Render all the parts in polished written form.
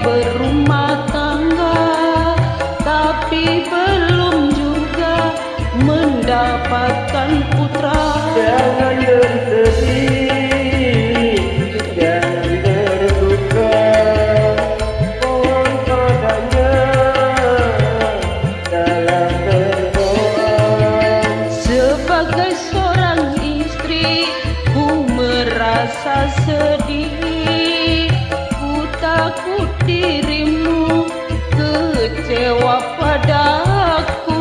berumah tangga, tapi belum juga mendapatkan putra. Jangan bersedih, jangan berduka, mohon padanya dalam berdoa. Sebagai seorang istri, ku merasa sedih. Ku takut dirimu kecewa padaku.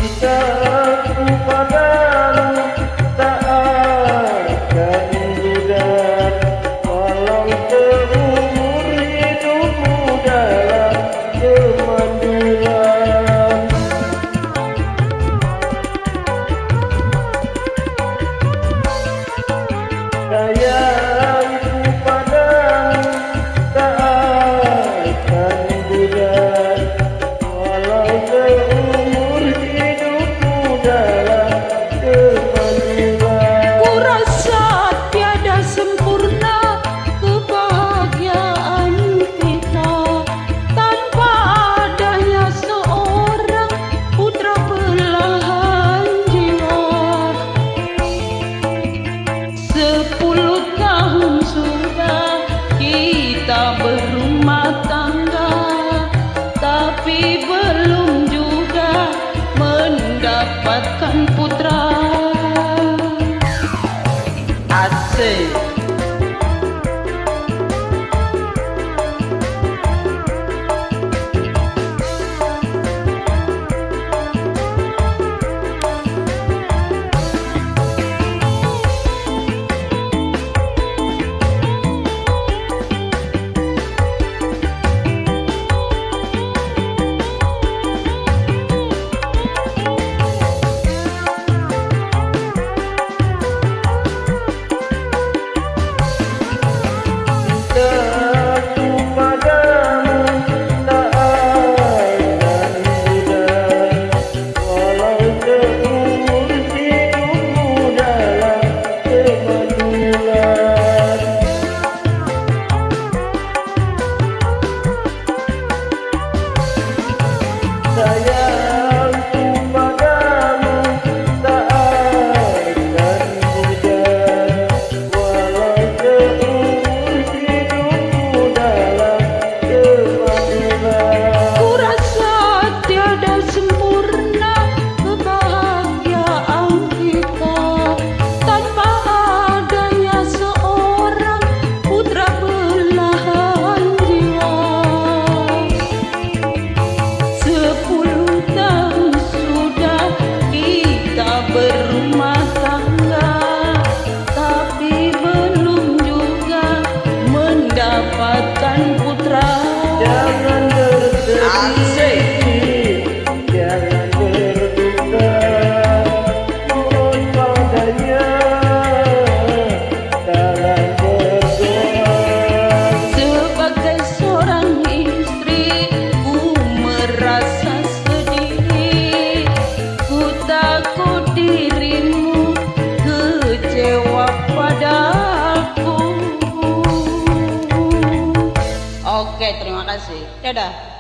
Cintaku padamu tak akan pudar, walau seumur hidupmu dalam kemandulan. Sayangku padamu tak akan pudar, walau seumur hidupmu dalam kemandulan. Ku rasa tiada sempurna kebahagiaan kita tanpa adanya seorang putra belahan jiwa. 10 tahun sudah kita berumah tangga, tapi belum juga mendapatkan putra. Asik. Cintaku padamu tak akan pudar, walau seumur hidupmu dalam kemandulan. Sayangku padamu tak akan pudar, walau seumur hidupmu dalam kemandulan. Ku rasa tiada sempurna kebahagiaan kita tanpa adanya seorang putra belahan jiwa. 10 tahun sudah kita berumah tangga, tapi belum juga mendapatkan putra. Jangan bersedih, jangan berduka, mohon padanya dalam berdoa. Sebagai seorang istri, ku merasa sedih. Ku takut dirimu kecewa padaku. Oke, terima kasih. Dadah.